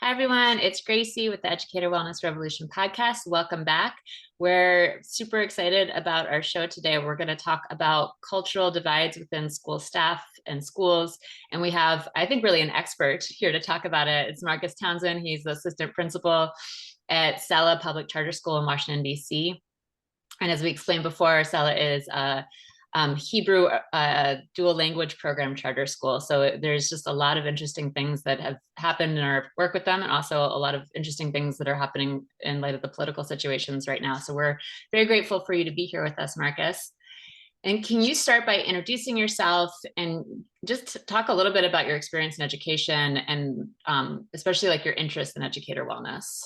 Hi, everyone. It's Gracie with the Educator Wellness Revolution podcast. Welcome back. We're super excited about our show today. We're going to talk about cultural divides within school staff and schools. And we have, I think, really an expert here to talk about it. It's Markus Townsend. He's the assistant principal at Sela Public Charter School in Washington, D.C. And as we explained before, Sela is a Hebrew dual language program charter school. So there's just a lot of interesting things that have happened in our work with them, and also a lot of interesting things that are happening in light of the political situations right now. So we're very grateful for you to be here with us, Markus. And can you start by introducing yourself and just talk a little bit about your experience in education and especially like your interest in educator wellness?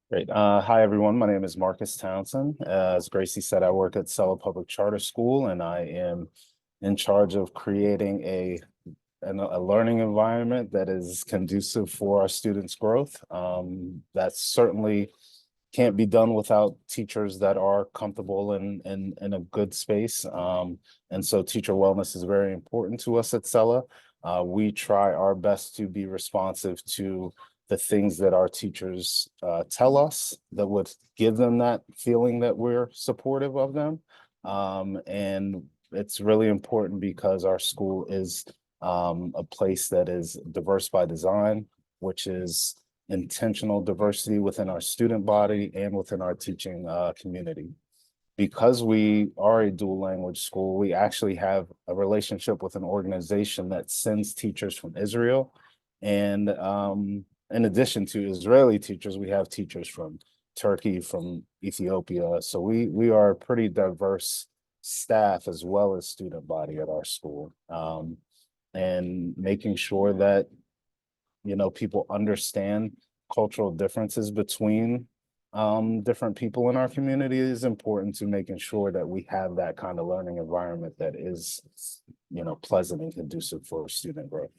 Great. Hi, everyone. My name is Markus Townsend. As Gracie said, I work at Sela Public Charter School, and I am in charge of creating a learning environment that is conducive for our students' growth. That certainly can't be done without teachers that are comfortable in a good space. And so teacher wellness is very important to us at Sela. We try our best to be responsive to the things that our teachers tell us that would give them that feeling that we're supportive of them. And it's really important because our school is a place that is diverse by design, which is intentional diversity within our student body and within our teaching community. Because we are a dual language school, we actually have a relationship with an organization that sends teachers from Israel. And in addition to Israeli teachers, we have teachers from Turkey, from Ethiopia. So we are a pretty diverse staff as well as student body at our school. And making sure that, people understand cultural differences between different people in our community is important to making sure that we have that kind of learning environment that is, pleasant and conducive for student growth.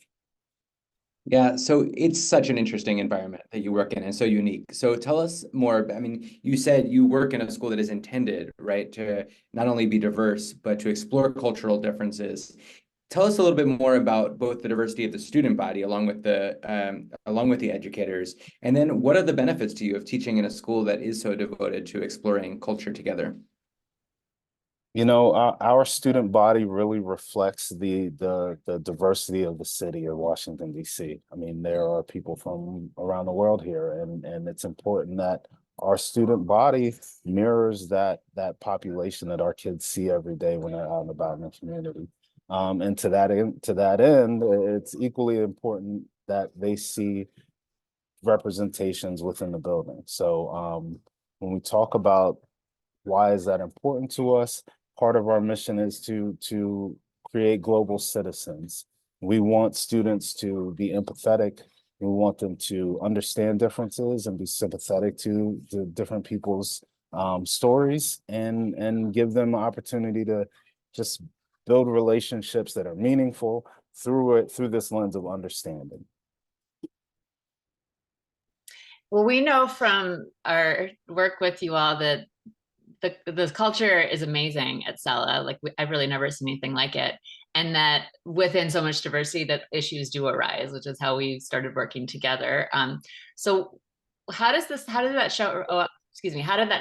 Yeah, so it's such an interesting environment that you work in and so unique. So tell us more. I mean, you said you work in a school that is intended, right, to not only be diverse, but to explore cultural differences. Tell us a little bit more about both the diversity of the student body along with the educators, and then what are the benefits to you of teaching in a school that is so devoted to exploring culture together? Our student body really reflects the diversity of the city of Washington, D.C. I mean, there are people from around the world here, and it's important that our student body mirrors that population that our kids see every day when they're out and about in the community. And to that end, it's equally important that they see representations within the building. So when we talk about why is that important to us, part of our mission is to create global citizens. We want students to be empathetic. We want them to understand differences and be sympathetic to the different people's stories and give them an opportunity to just build relationships that are meaningful through this lens of understanding. Well, we know from our work with you all that the culture is amazing at Sela. Like I've really never seen anything like it. And that within so much diversity that issues do arise, which is how we started working together. So how did that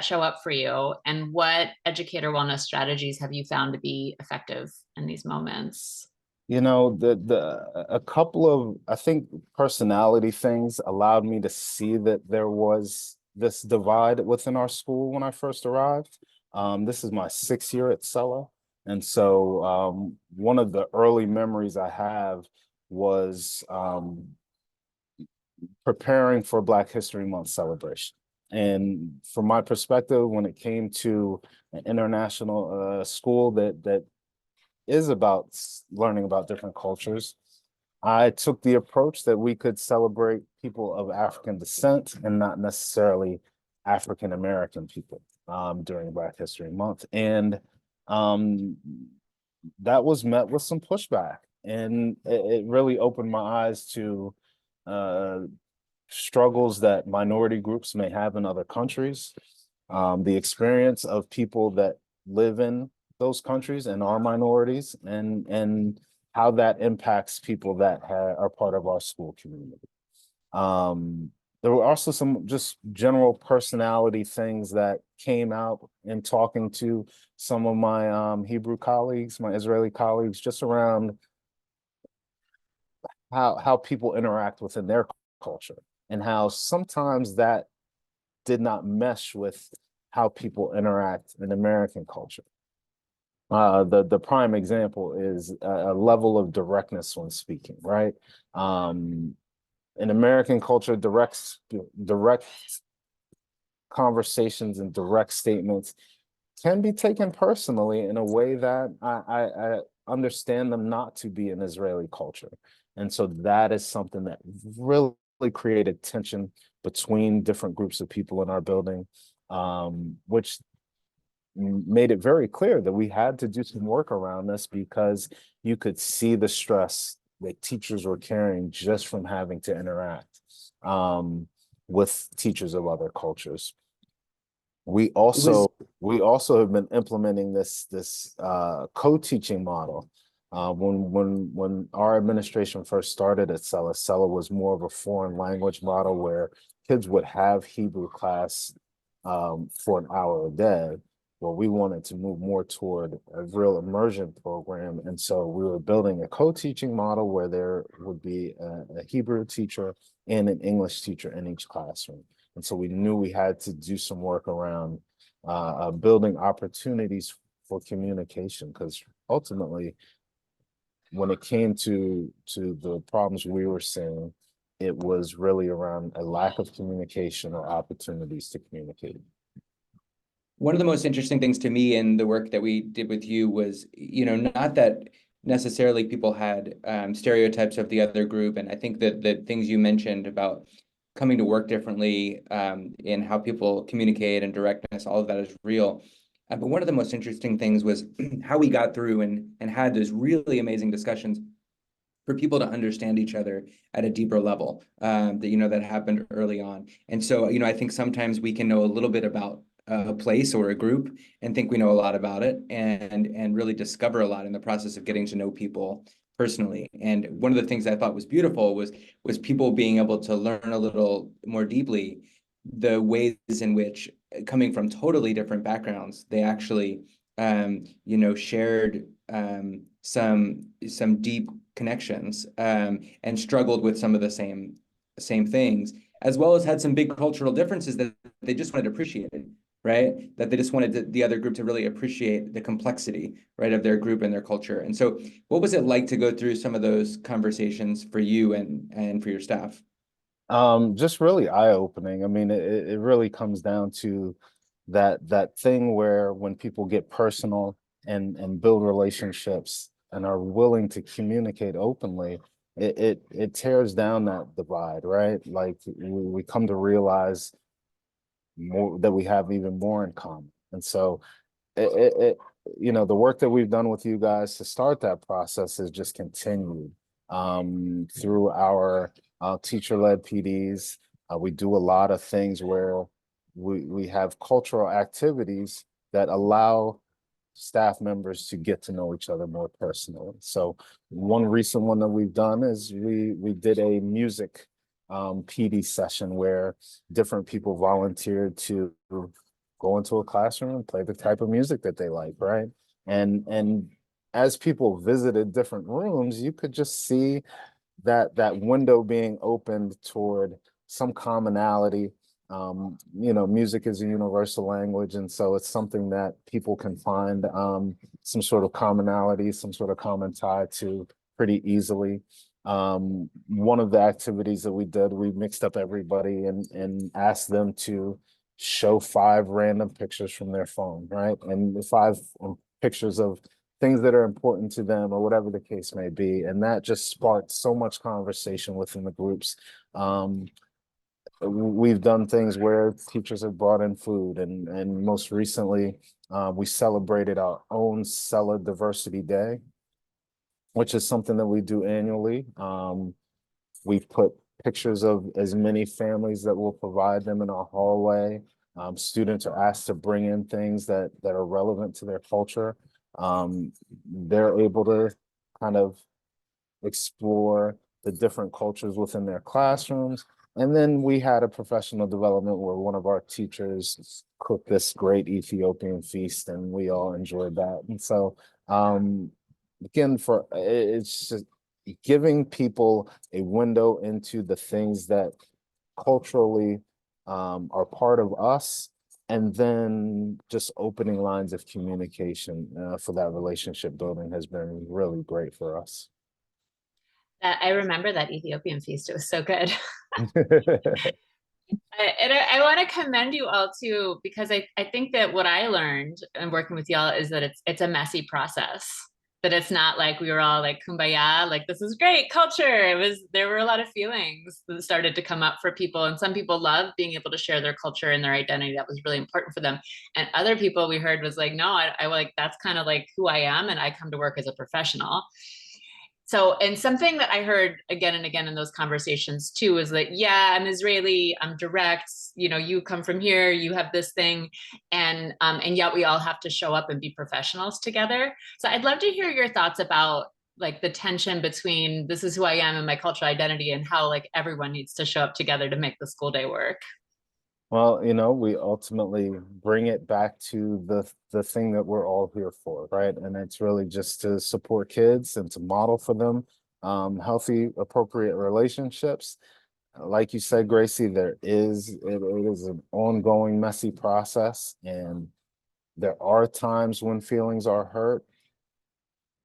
show up for you? And what educator wellness strategies have you found to be effective in these moments? A couple of, I think, personality things allowed me to see that there was this divide within our school when I first arrived. This is my 6th year at Sela. And so one of the early memories I have was preparing for Black History Month celebration. And from my perspective, when it came to an international school that is about learning about different cultures, I took the approach that we could celebrate people of African descent and not necessarily African American people during Black History Month. And that was met with some pushback. And it really opened my eyes to struggles that minority groups may have in other countries, the experience of people that live in those countries and are minorities, and how that impacts people that are part of our school community. There were also some just general personality things that came out in talking to some of my Hebrew colleagues, my Israeli colleagues, just around how people interact within their culture and how sometimes that did not mesh with how people interact in American culture. The prime example is a level of directness when speaking, right? In American culture, direct conversations and direct statements can be taken personally in a way that I understand them not to be in Israeli culture. And so that is something that really created tension between different groups of people in our building, which made it very clear that we had to do some work around this because you could see the stress that teachers were carrying just from having to interact with teachers of other cultures. We also have been implementing this co-teaching model. When our administration first started at Sela was more of a foreign language model where kids would have Hebrew class for an hour a day. Well, we wanted to move more toward a real immersion program. And so we were building a co-teaching model where there would be a Hebrew teacher and an English teacher in each classroom. And so we knew we had to do some work around building opportunities for communication, because ultimately, when it came to the problems we were seeing, it was really around a lack of communication or opportunities to communicate. One of the most interesting things to me in the work that we did with you was, not that necessarily people had stereotypes of the other group. And I think that the things you mentioned about coming to work differently in how people communicate and directness, all of that is real. But one of the most interesting things was how we got through and had those really amazing discussions for people to understand each other at a deeper level that happened early on. And so, I think sometimes we can know a little bit about a place or a group and think we know a lot about it and really discover a lot in the process of getting to know people personally. And one of the things I thought was beautiful was people being able to learn a little more deeply the ways in which, coming from totally different backgrounds, they actually shared some deep connections and struggled with some of the same things, as well as had some big cultural differences that they just wanted appreciated, right? That they just wanted the other group to really appreciate the complexity, right, of their group and their culture. And so what was it like to go through some of those conversations for you and for your staff? Just really eye-opening. I mean, it really comes down to that thing where when people get personal and build relationships and are willing to communicate openly, it tears down that divide, right? Like we come to realize more that we have even more in common. And so the work that we've done with you guys to start that process has just continued through our teacher-led PDs. We do a lot of things where we have cultural activities that allow staff members to get to know each other more personally. So one recent one that we've done is we did a music PD session where different people volunteered to go into a classroom and play the type of music that they like, right? And as people visited different rooms, you could just see that window being opened toward some commonality. Music is a universal language, and so it's something that people can find some sort of commonality, some sort of common tie to pretty easily. One of the activities that we did, we mixed up everybody and asked them to show 5 random pictures from their phone, right? And 5 pictures of things that are important to them or whatever the case may be. And that just sparked so much conversation within the groups. We've done things where teachers have brought in food, and most recently, we celebrated our own Sela Diversity Day, which is something that we do annually. We've put pictures of as many families that will provide them in our hallway. Students are asked to bring in things that are relevant to their culture. They're able to kind of explore the different cultures within their classrooms. And then we had a professional development where one of our teachers cooked this great Ethiopian feast, and we all enjoyed that. And so, again, it's just giving people a window into the things that culturally are part of us, and then just opening lines of communication for that relationship building has been really great for us. I remember that Ethiopian feast. It was so good. And I want to commend you all too, because I think that what I learned in working with y'all is that it's a messy process. That it's not like we were all like kumbaya, like this is great culture. There were a lot of feelings that started to come up for people, and some people love being able to share their culture and their identity. That was really important for them. And other people we heard was like, no, I like that's kind of like who I am, and I come to work as a professional. So, and something that I heard again and again in those conversations too is that, yeah, I'm Israeli, I'm direct, you come from here, you have this thing, and yet we all have to show up and be professionals together. So I'd love to hear your thoughts about like the tension between this is who I am and my cultural identity, and how like everyone needs to show up together to make the school day work. Well, we ultimately bring it back to the thing that we're all here for, right? And it's really just to support kids and to model for them healthy, appropriate relationships. Like you said, Gracie, it is an ongoing, messy process, and there are times when feelings are hurt.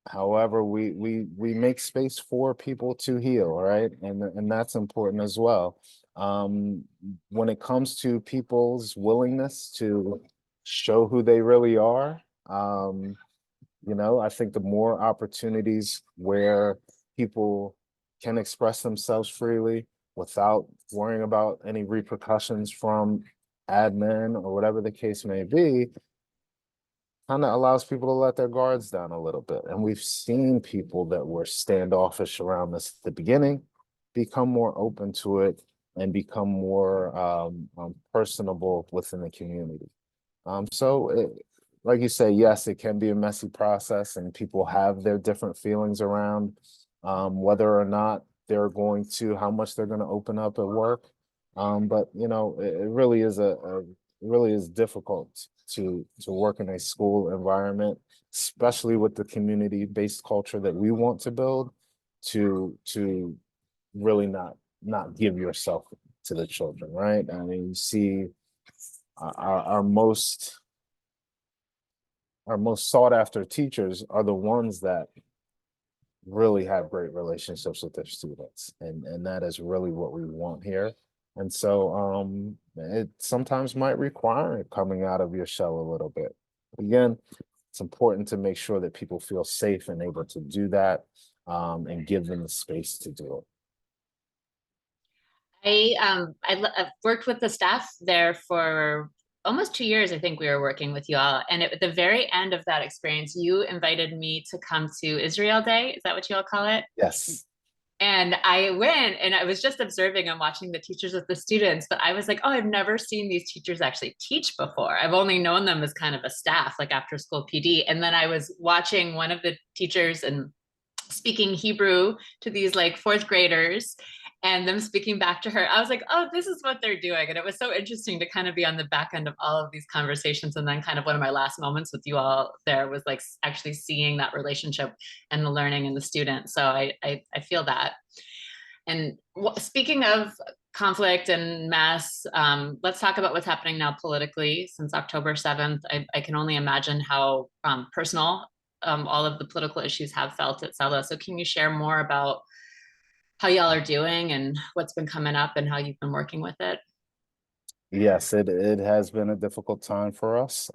However, we make space for people to heal, right? And that's important as well. When it comes to people's willingness to show who they really are, I think the more opportunities where people can express themselves freely without worrying about any repercussions from admin or whatever the case may be, kind of allows people to let their guards down a little bit. And we've seen people that were standoffish around this at the beginning become more open to it and become more personable within the community. Like you say, yes, it can be a messy process, and people have their different feelings around whether or not how much they're going to open up at work. But it really is difficult to work in a school environment, especially with the community-based culture that we want to build, to really not give yourself to the children, right? I mean, you see our most sought after teachers are the ones that really have great relationships with their students, and that is really what we want here. And so it sometimes might require coming out of your shell a little bit. Again, it's important to make sure that people feel safe and able to do that, and give them the space to do it. I've worked with the staff there for almost 2 years. I think we were working with you all, and at the very end of that experience, you invited me to come to Israel Day. Is that what you all call it? Yes. And I went, and I was just observing and watching the teachers with the students, but I was like, oh, I've never seen these teachers actually teach before. I've only known them as kind of a staff, like after school PD. And then I was watching one of the teachers and speaking Hebrew to these like fourth graders, and them speaking back to her. I was like, oh, this is what they're doing. And it was so interesting to kind of be on the back end of all of these conversations. And then kind of one of my last moments with you all there was like actually seeing that relationship and the learning and the student. So I feel that. And speaking of conflict and mass, let's talk about what's happening now politically since October 7th. I can only imagine how personal all of the political issues have felt at Sela. So can you share more about how y'all are doing and what's been coming up and how you've been working with it? Yes, it has been a difficult time for us.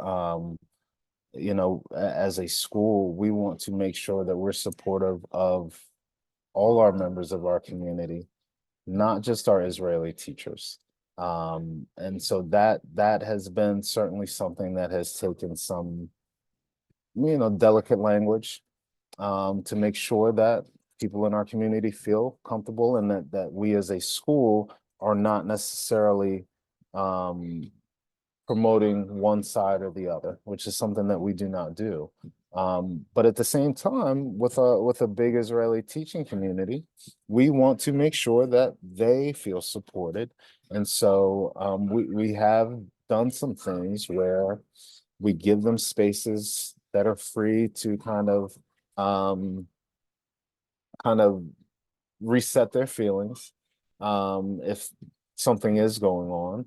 As a school, we want to make sure that we're supportive of all our members of our community, not just our Israeli teachers. And so that has been certainly something that has taken some, delicate language, to make sure that people in our community feel comfortable, and that we as a school are not necessarily promoting one side or the other, which is something that we do not do. But at the same time, with a big Israeli teaching community, we want to make sure that they feel supported. And so we have done some things where we give them spaces that are free to um, kind of reset their feelings if something is going on.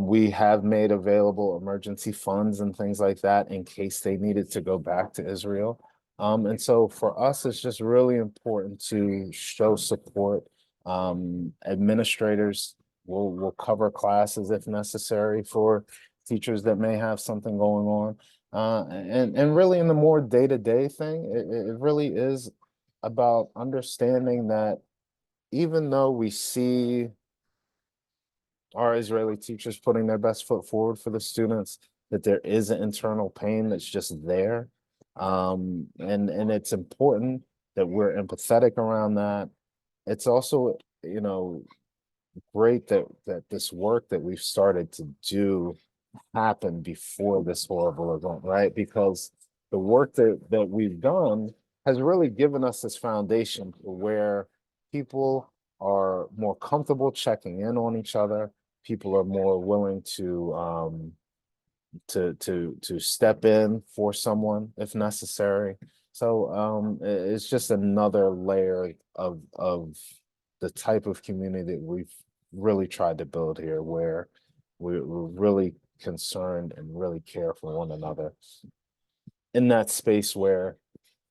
We have made available emergency funds and things like that in case they needed to go back to Israel. And so for us, it's just really important to show support. Administrators will cover classes if necessary for teachers that may have something going on. And really in the more day-to-day thing, it really is about understanding that even though we see our Israeli teachers putting their best foot forward for the students, that there is an internal pain that's just there. And it's important that we're empathetic around that. It's also, great that this work that we've started to do happened before this horrible event, right? Because the work that we've done has really given us this foundation where people are more comfortable checking in on each other. People are more willing to step in for someone if necessary. So it's just another layer of the type of community that we've really tried to build here, where we're really concerned and really care for one another in that space where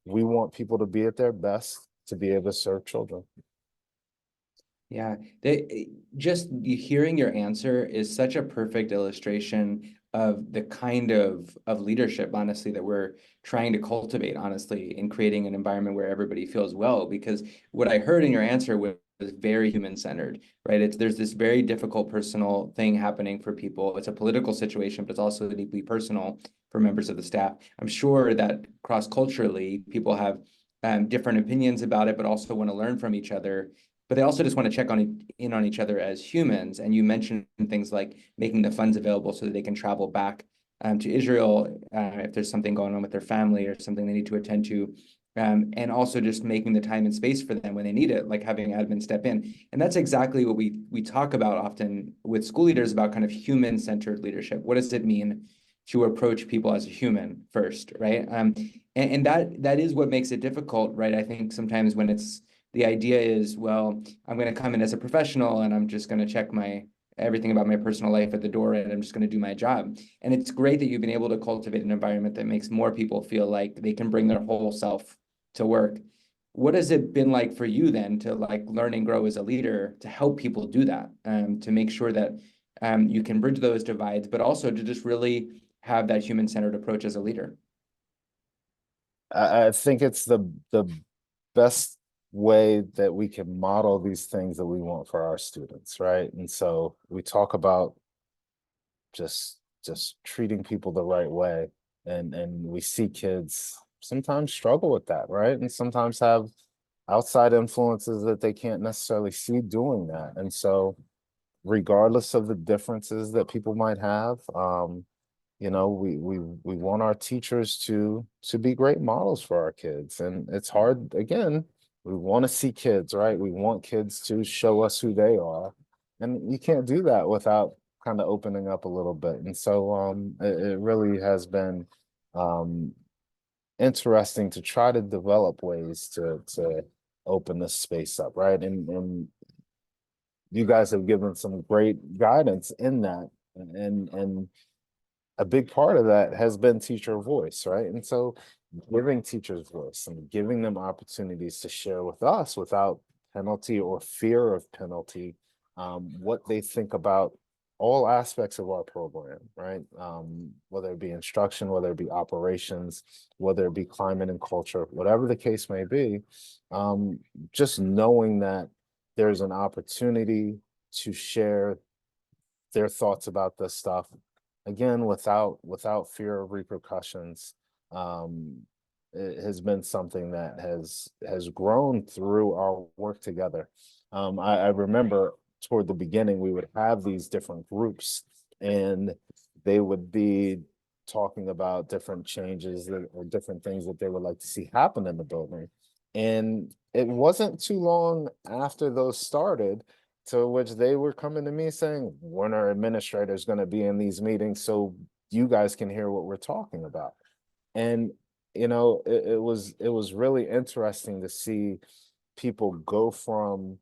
we want people to be at their best to be able to serve children. Yeah, just hearing your answer is such a perfect illustration of the kind of leadership, honestly, that we're trying to cultivate, honestly, in creating an environment where everybody feels well. Because what I heard in your answer was very human-centered, right? There's this very difficult personal thing happening for people. It's a political situation, but it's also deeply personal for members of the staff. I'm sure that cross-culturally, people have different opinions about it, but also want to learn from each other. But they also just want to check in on each other as humans. And you mentioned things like making the funds available so that they can travel back to Israel if there's something going on with their family or something they need to attend to. And also just making the time and space for them when they need it, like having admin step in. And that's exactly what we talk about often with school leaders, about kind of human-centered leadership. What does it mean to approach people as a human first, right? And that is what makes it difficult, right? I think sometimes when the idea is, well, I'm going to come in as a professional and I'm just going to check everything about my personal life at the door and I'm just going to do my job. And it's great that you've been able to cultivate an environment that makes more people feel like they can bring their whole self to work. What has it been like for you then to learn and grow as a leader to help people do that, to make sure that you can bridge those divides, but also to just really have that human-centered approach as a leader? I think it's the best way that we can model these things that we want for our students, right? And so we talk about just treating people the right way, and we see kids sometimes struggle with that, right? And sometimes have outside influences that they can't necessarily see doing that. And so regardless of the differences that people might have, we want our teachers to be great models for our kids. And it's hard, again, we want to see kids, right? We want kids to show us who they are. And you can't do that without kind of opening up a little bit. And so it really has been interesting to try to develop ways to open this space up, right? And you guys have given some great guidance in that. And a big part of that has been teacher voice, right? And so giving teachers voice and giving them opportunities to share with us without penalty or fear of penalty, what they think about all aspects of our program, right? Whether it be instruction, whether it be operations, whether it be climate and culture, whatever the case may be, just knowing that there's an opportunity to share their thoughts about this stuff, again, without fear of repercussions, it has been something that has grown through our work together. I remember toward the beginning, we would have these different groups and they would be talking about different changes or different things that they would like to see happen in the building. And it wasn't too long after those started to which they were coming to me saying, when are administrators going to be in these meetings so you guys can hear what we're talking about? And it was really interesting to see people go from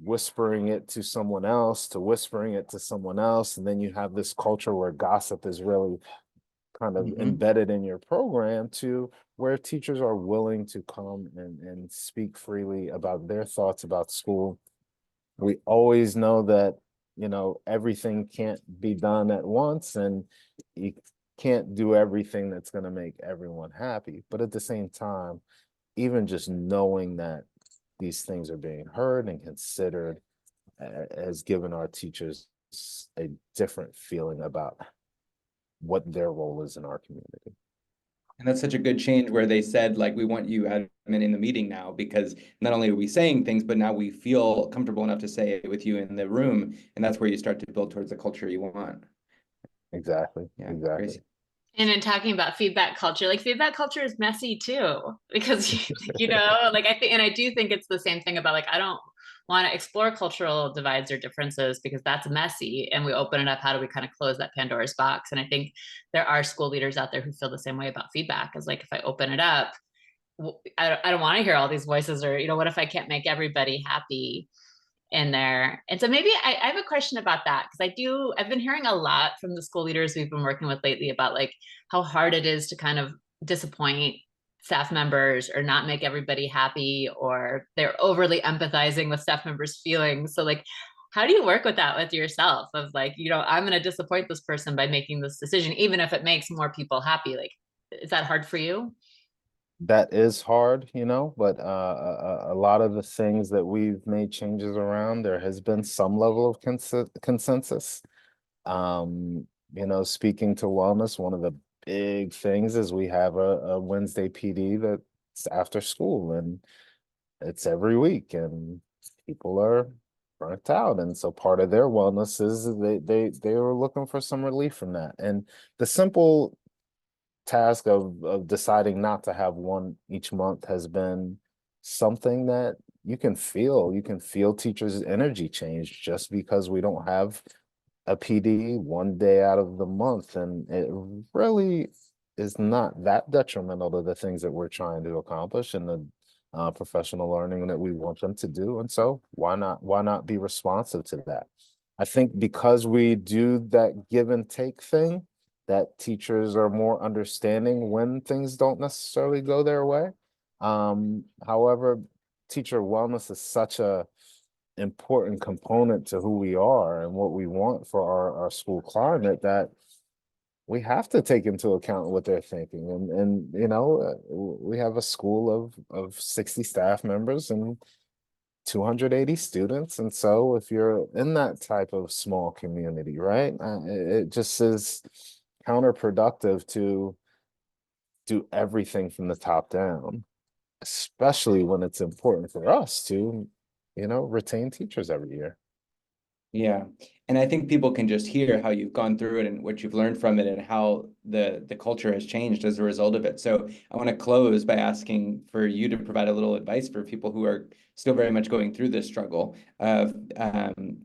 whispering it to someone else to whispering it to someone else, and then you have this culture where gossip is really kind of embedded in your program, to where teachers are willing to come and speak freely about their thoughts about school. We always know that everything can't be done at once, and you can't do everything that's going to make everyone happy, but at the same time, even just knowing that these things are being heard and considered has given our teachers a different feeling about what their role is in our community. And that's such a good change where they said, like, we want you admin in the meeting now, because not only are we saying things, but now we feel comfortable enough to say it with you in the room. And that's where you start to build towards the culture you want. Exactly. Yeah, exactly. crazy. And in talking about feedback culture, like feedback culture is messy too, because like I do think it's the same thing about like, I don't want to explore cultural divides or differences because that's messy, and we open it up. How do we kind of close that Pandora's box? And I think there are school leaders out there who feel the same way about feedback, as like, if I open it up, I don't want to hear all these voices, or what if I can't make everybody happy in there? And so maybe I have a question about that, because I've been hearing a lot from the school leaders we've been working with lately about like how hard it is to kind of disappoint staff members or not make everybody happy, or they're overly empathizing with staff members' feelings. So like, how do you work with that with yourself, of like, I'm going to disappoint this person by making this decision, even if it makes more people happy? Like, is that hard for you? That is hard, but a lot of the things that we've made changes around, there has been some level of consensus. Speaking to wellness, one of the big things is we have a Wednesday PD that's after school, and it's every week, and people are burnt out, and so part of their wellness is they were looking for some relief from that. And the simple task of deciding not to have one each month has been something that you can feel teachers' energy change just because we don't have a PD one day out of the month, and it really is not that detrimental to the things that we're trying to accomplish and the professional learning that we want them to do. And so why not be responsive to that? I think because we do that give and take thing, that teachers are more understanding when things don't necessarily go their way. However, teacher wellness is such a important component to who we are and what we want for our school climate that we have to take into account what they're thinking. And we have a school of 60 staff members and 280 students. And so if you're in that type of small community, right, it just is counterproductive to do everything from the top down, especially when it's important for us to, retain teachers every year. Yeah. And I think people can just hear how you've gone through it and what you've learned from it and how the culture has changed as a result of it. So I want to close by asking for you to provide a little advice for people who are still very much going through this struggle of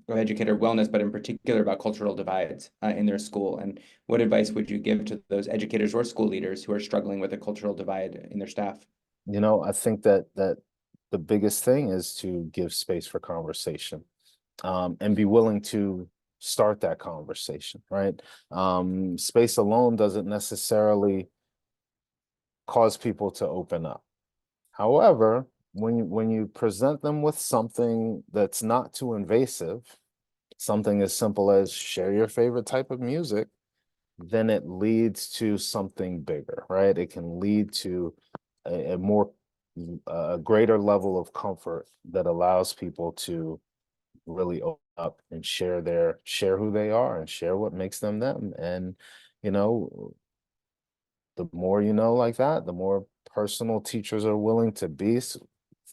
educator wellness, but in particular about cultural divides in their school. And what advice would you give to those educators or school leaders who are struggling with a cultural divide in their staff? I think that the biggest thing is to give space for conversation, and be willing to start that conversation, right? Space alone doesn't necessarily cause people to open up. However, when you present them with something that's not too invasive, something as simple as share your favorite type of music, then it leads to something bigger, right? It can lead to a greater level of comfort that allows people to really open up and share who they are and share what makes them them. And the more like that, the more personal teachers are willing to be. With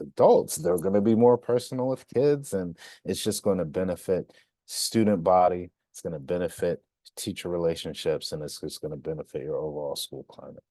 adults, they're going to be more personal with kids, and it's just going to benefit student body. It's going to benefit teacher relationships, and it's just going to benefit your overall school climate.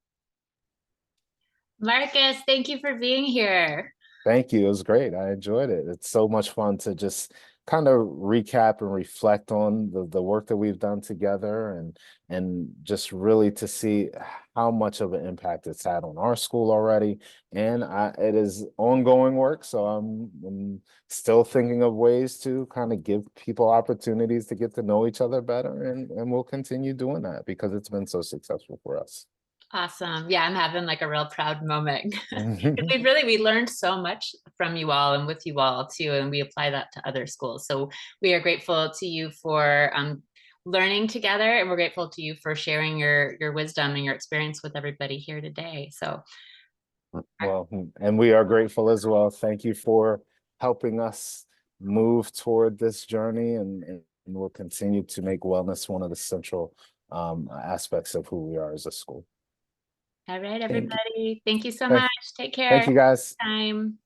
Markus, thank you for being here. Thank you. It was great. I enjoyed it. It's so much fun to just kind of recap and reflect on the work that we've done together, and just really to see how much of an impact it's had on our school already. And it is ongoing work, so I'm still thinking of ways to kind of give people opportunities to get to know each other better, and we'll continue doing that because it's been so successful for us. Awesome. Yeah, I'm having like a real proud moment. we learned so much from you all and with you all too, and we apply that to other schools. So we are grateful to you for learning together, and we're grateful to you for sharing your wisdom and your experience with everybody here today. So, well, and we are grateful as well. Thank you for helping us move toward this journey, and we'll continue to make wellness one of the central aspects of who we are as a school. All right, everybody. Thank you so Thank much. Take care. Thank you, guys. Time.